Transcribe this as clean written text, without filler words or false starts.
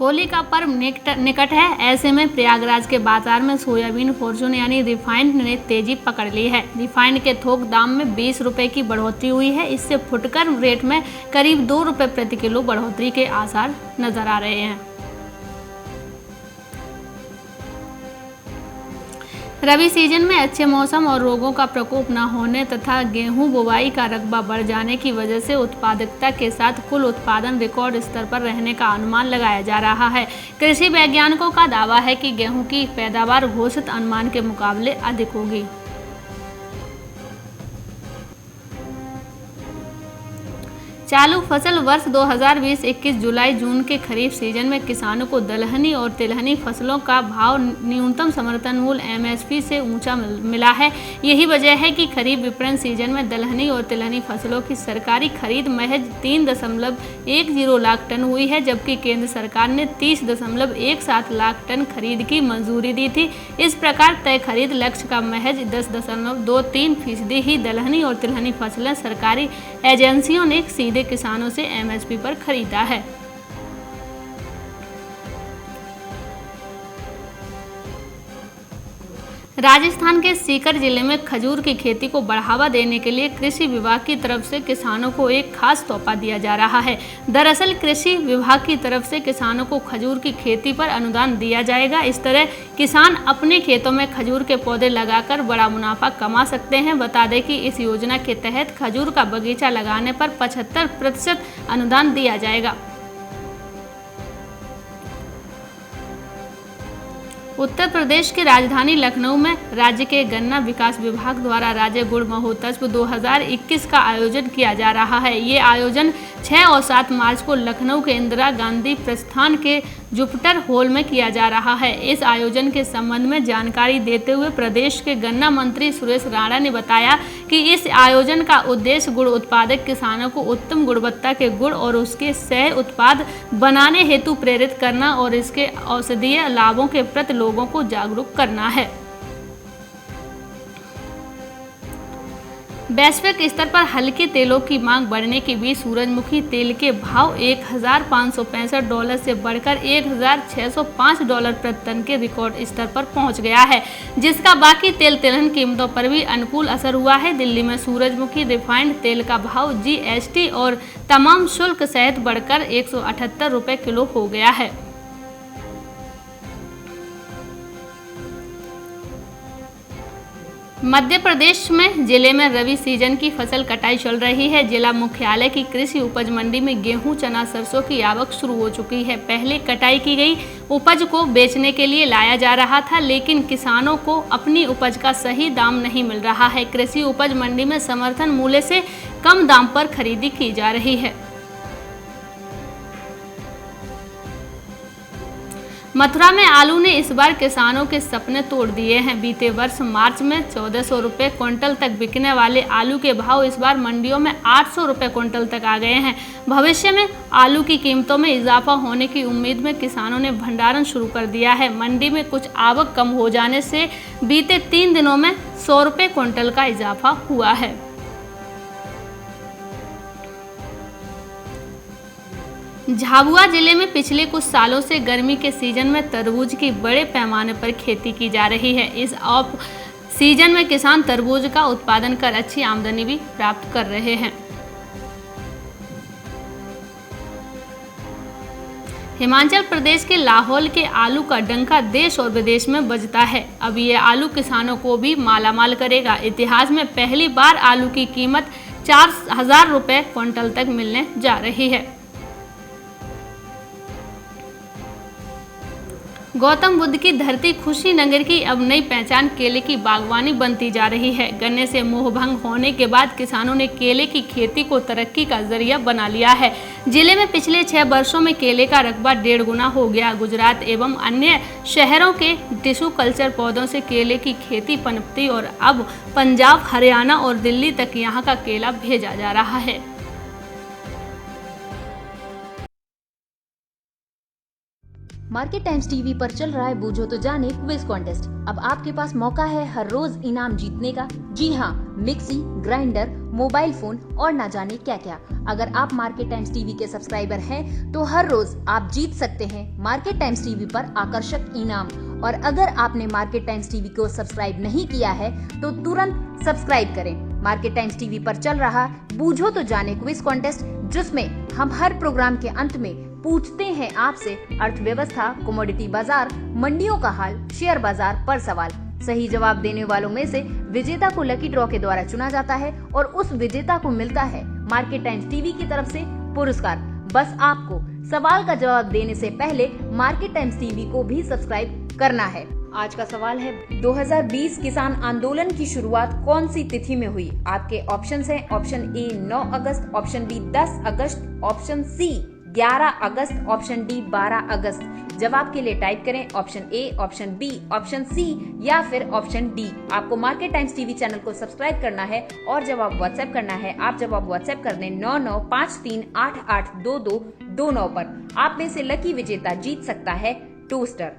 होली का पर्व निकट है। ऐसे में प्रयागराज के बाजार में सोयाबीन फॉर्चून यानी रिफाइंड ने तेजी पकड़ ली है। रिफाइंड के थोक दाम में 20 रुपए की बढ़ोतरी हुई है। इससे फुटकर रेट में करीब 2 रुपए प्रति किलो बढ़ोतरी के आसार नजर आ रहे हैं। रबी सीजन में अच्छे मौसम और रोगों का प्रकोप न होने तथा गेहूं बुवाई का रकबा बढ़ जाने की वजह से उत्पादकता के साथ कुल उत्पादन रिकॉर्ड स्तर पर रहने का अनुमान लगाया जा रहा है। कृषि वैज्ञानिकों का दावा है कि गेहूं की पैदावार घोषित अनुमान के मुकाबले अधिक होगी। चालू फसल वर्ष 2020-21 जुलाई-जून के खरीफ सीजन में किसानों को दलहनी और तिलहनी फसलों का भाव न्यूनतम समर्थन मूल्य (एमएसपी) से ऊंचा मिला है। यही वजह है कि खरीफ विपणन सीजन में दलहनी और तिलहनी फसलों की सरकारी खरीद महज 3.10 लाख टन हुई है, जबकि केंद्र सरकार ने 30.17 लाख टन खरीद की मंजूरी दी थी। इस प्रकार तय खरीद लक्ष्य का महज 10.23% ही दलहनी और तिलहनी फसलें सरकारी एजेंसियों ने सीधे किसानों से एमएसपी पर खरीदा है। राजस्थान के सीकर जिले में खजूर की खेती को बढ़ावा देने के लिए कृषि विभाग की तरफ से किसानों को एक खास तोहफा दिया जा रहा है। दरअसल कृषि विभाग की तरफ से किसानों को खजूर की खेती पर अनुदान दिया जाएगा। इस तरह किसान अपने खेतों में खजूर के पौधे लगाकर बड़ा मुनाफा कमा सकते हैं। बता दें कि इस योजना के तहत खजूर का बगीचा लगाने पर 75% अनुदान दिया जाएगा। उत्तर प्रदेश की राजधानी लखनऊ में राज्य के गन्ना विकास विभाग द्वारा राज्य गुड़ महोत्सव 2021 का आयोजन किया जा रहा है। ये आयोजन 6 और 7 मार्च को लखनऊ के इंदिरा गांधी प्रस्थान के जुपिटर हॉल में किया जा रहा है। इस आयोजन के संबंध में जानकारी देते हुए प्रदेश के गन्ना मंत्री सुरेश राणा ने बताया कि इस आयोजन का उद्देश्य गुड़ उत्पादक किसानों को उत्तम गुणवत्ता के गुड़ और उसके सह उत्पाद बनाने हेतु प्रेरित करना और इसके औषधीय लाभों के प्रति लोगों को जागरूक करना है। वैश्विक स्तर पर हल्के तेलों की मांग बढ़ने के बीच सूरजमुखी तेल के भाव $1,565 से बढ़कर $1,605 प्रति टन के रिकॉर्ड स्तर पर पहुंच गया है, जिसका बाकी तेल तिलहन कीमतों पर भी अनुकूल असर हुआ है। दिल्ली में सूरजमुखी रिफाइंड तेल का भाव जीएसटी और तमाम शुल्क सहित बढ़कर ₹178 किलो हो गया है। मध्य प्रदेश में जिले में रबी सीजन की फसल कटाई चल रही है। जिला मुख्यालय की कृषि उपज मंडी में गेहूं, चना, सरसों की आवक शुरू हो चुकी है। पहले कटाई की गई उपज को बेचने के लिए लाया जा रहा था, लेकिन किसानों को अपनी उपज का सही दाम नहीं मिल रहा है। कृषि उपज मंडी में समर्थन मूल्य से कम दाम पर खरीदी की जा रही है। मथुरा में आलू ने इस बार किसानों के सपने तोड़ दिए हैं। बीते वर्ष मार्च में 1400 रुपये क्विंटल तक बिकने वाले आलू के भाव इस बार मंडियों में 800 रुपये क्विंटल तक आ गए हैं। भविष्य में आलू की कीमतों में इजाफा होने की उम्मीद में किसानों ने भंडारण शुरू कर दिया है। मंडी में कुछ आवक कम हो जाने से बीते 3 दिनों में 100 रुपये क्विंटल का इजाफा हुआ है। झाबुआ जिले में पिछले कुछ सालों से गर्मी के सीजन में तरबूज की बड़े पैमाने पर खेती की जा रही है। इस ऑफ सीजन में किसान तरबूज का उत्पादन कर अच्छी आमदनी भी प्राप्त कर रहे हैं। हिमाचल प्रदेश के लाहौल के आलू का डंका देश और विदेश में बजता है। अब ये आलू किसानों को भी मालामाल करेगा। इतिहास में पहली बार आलू की कीमत 4000 रुपये क्विंटल तक मिलने जा रही है। गौतम बुद्ध की धरती खुशीनगर की अब नई पहचान केले की बागवानी बनती जा रही है। गन्ने से मोहभंग होने के बाद किसानों ने केले की खेती को तरक्की का जरिया बना लिया है। जिले में पिछले 6 वर्षों में केले का रकबा 1.5 गुना हो गया। गुजरात एवं अन्य शहरों के टिश्यू कल्चर पौधों से केले की खेती पनपती और अब पंजाब, हरियाणा और दिल्ली तक यहाँ का केला भेजा जा रहा है। मार्केट टाइम्स टीवी पर चल रहा है बूझो तो जाने क्विज कॉन्टेस्ट। अब आपके पास मौका है हर रोज इनाम जीतने का। जी हाँ, मिक्सी, ग्राइंडर, मोबाइल फोन और ना जाने क्या क्या। अगर आप मार्केट टाइम्स टीवी के सब्सक्राइबर हैं तो हर रोज आप जीत सकते हैं मार्केट टाइम्स टीवी पर आकर्षक इनाम। और अगर आपने मार्केट टाइम्स टीवी को सब्सक्राइब नहीं किया है तो तुरंत सब्सक्राइब करें। मार्केट टाइम्स टीवी पर चल रहा बूझो तो जाने क्विज कॉन्टेस्ट, जिसमें हम हर प्रोग्राम के अंत में पूछते हैं आपसे अर्थव्यवस्था, कमोडिटी बाजार, मंडियों का हाल, शेयर बाजार पर सवाल। सही जवाब देने वालों में से विजेता को लकी ड्रॉ के द्वारा चुना जाता है और उस विजेता को मिलता है मार्केट टाइम्स टीवी की तरफ से पुरस्कार। बस आपको सवाल का जवाब देने से पहले मार्केट टाइम्स टीवी को भी सब्सक्राइब करना है। आज का सवाल है, 2020 किसान आंदोलन की शुरुआत कौन सी तिथि में हुई? आपके ऑप्शंस हैं, ऑप्शन ए 9 अगस्त, ऑप्शन बी 10 अगस्त, ऑप्शन सी 11 अगस्त, ऑप्शन डी 12 अगस्त। जवाब के लिए टाइप करें option A, option B, option C या फिर ऑप्शन डी। आपको मार्केट टाइम्स टीवी चैनल को सब्सक्राइब करना है और जवाब व्हाट्सएप करना है। आप जवाब व्हाट्सएप कर दें 9953882229 पर। आप में से लकी विजेता जीत सकता है टोस्टर।